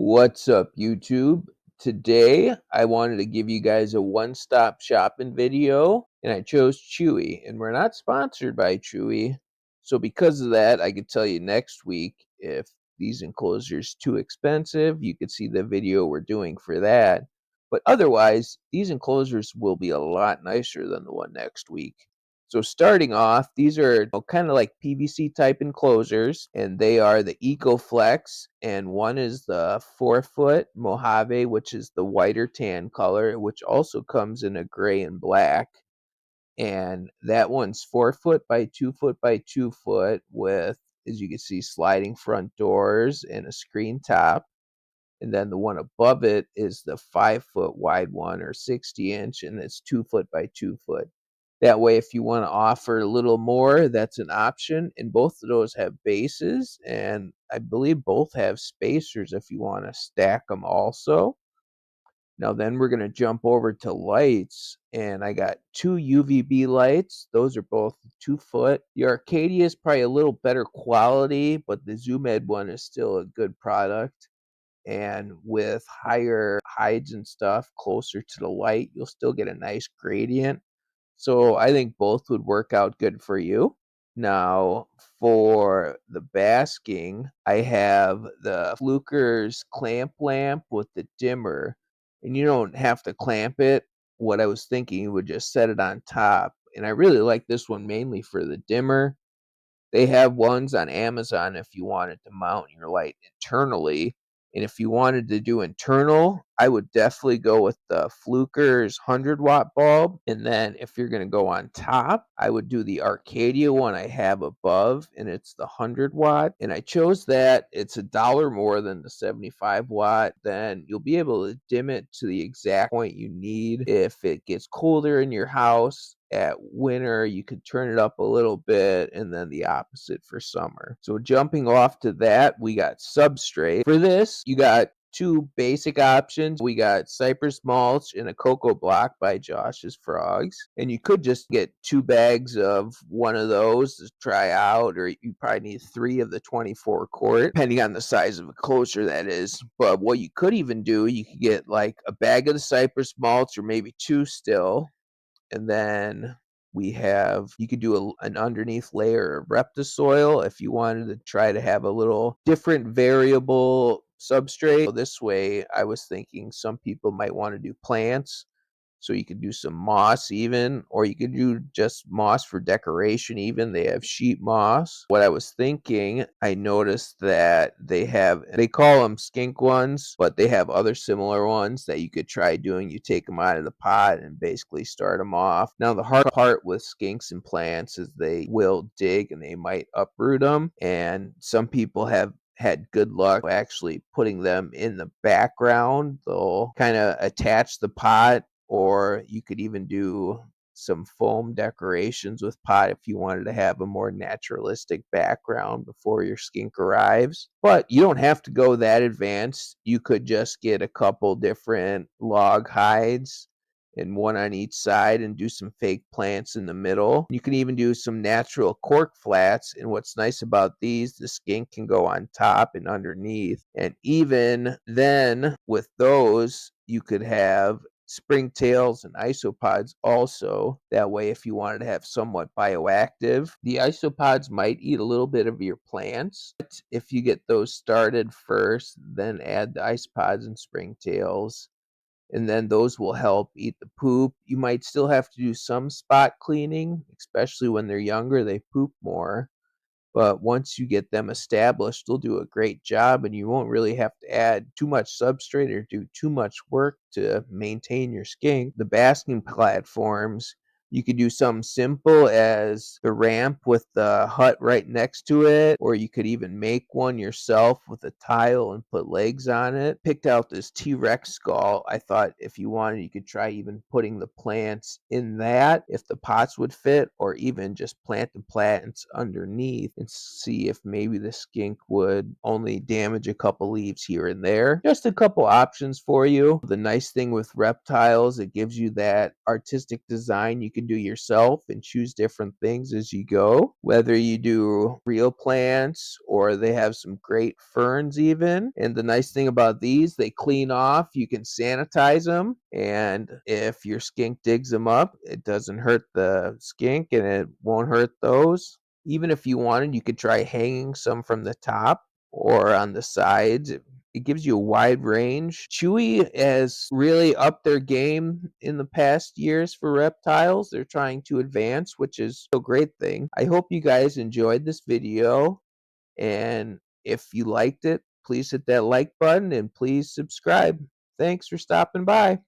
What's up, YouTube? Today, I wanted to give you guys a one-stop shopping video, and I chose Chewy, and we're not sponsored by Chewy. So because of that, I could tell you next week if these enclosures too expensive, you could see the video we're doing for that. But otherwise, these enclosures will be a lot nicer than the one next week. So starting off, these are kind of like PVC type enclosures, and they are the EcoFlex, and one is the 4-foot Mojave, which is the whiter tan color, which also comes in a gray and black. And that one's 4 foot by 2 foot by 2 foot with, as you can see, sliding front doors and a screen top. And then the one above it is the 5 foot wide one, or 60 inch, and it's 2 foot by 2 foot. That way, if you want to offer a little more, that's an option. And both of those have bases, and I believe both have spacers if you want to stack them also. Now then we're going to jump over to lights, and I got two UVB lights. Those are both 2 foot. The Arcadia is probably a little better quality, but the Zoom Ed one is still a good product. And with higher hides and stuff closer to the light, you'll still get a nice gradient. So I think both would work out good for you. Now, for the basking, I have the Fluker's clamp lamp with the dimmer, and you don't have to clamp it. What I was thinking, you would just set it on top. And I really like this one mainly for the dimmer. They have ones on Amazon if you wanted to mount your light internally. And if you wanted to do internal, I would definitely go with the Fluker's 100-watt bulb. And then if you're going to go on top, I would do the Arcadia one I have above, and it's the 100-watt. And I chose that. It's $1 more than the 75-watt. Then you'll be able to dim it to the exact point you need. If it gets colder in your house, at winter, you could turn it up a little bit, and then the opposite for summer. So jumping off to that, we got substrate. For this, you got two basic options. We got cypress mulch and a cocoa block by Josh's Frogs. And you could just get 2 bags of one of those to try out, or you probably need 3 of the 24 quart, depending on the size of enclosure that is. But what you could even do, you could get like a bag of the cypress mulch, or maybe 2 still. And then you could do an underneath layer of Reptisoil if you wanted to try to have a little different variable substrate. This way, I was thinking some people might want to do plants. So you could do some moss even, or you could do just moss for decoration even. They have sheet moss. What I was thinking, I noticed that they call them skink ones, but they have other similar ones that you could try doing. You take them out of the pot and basically start them off. Now, the hard part with skinks and plants is they will dig and they might uproot them. And some people have had good luck actually putting them in the background. They'll kind of attach the pot, or you could even do some foam decorations with pot if you wanted to have a more naturalistic background before your skink arrives. But you don't have to go that advanced. You could just get a couple different log hides and one on each side and do some fake plants in the middle. You can even do some natural cork flats. And what's nice about these, the skink can go on top and underneath. And even then, with those, you could have springtails and isopods also. That way, if you wanted to have somewhat bioactive, the isopods might eat a little bit of your plants. But if you get those started first, then add the isopods and springtails, and then those will help eat the poop. You might still have to do some spot cleaning, especially when they're younger, they poop more. But once you get them established, they'll do a great job, and you won't really have to add too much substrate or do too much work to maintain your skink. The basking platforms, you could do something simple as the ramp with the hut right next to it, or you could even make one yourself with a tile and put legs on it. Picked out this T-Rex skull. I thought if you wanted, you could try even putting the plants in that, if the pots would fit, or even just plant the plants underneath and see if maybe the skink would only damage a couple leaves here and there. Just a couple options for you. The nice thing with reptiles, it gives you that artistic design. You could can do yourself and choose different things as you go, whether you do real plants or they have some great ferns even. And the nice thing about these, they clean off, you can sanitize them, and if your skink digs them up, it doesn't hurt the skink and it won't hurt those. Even if you wanted, you could try hanging some from the top or on the sides. It gives you a wide range. Chewy has really upped their game in the past years for reptiles. They're trying to advance, which is a great thing. I hope you guys enjoyed this video, and if you liked it, please hit that like button and please subscribe. Thanks for stopping by.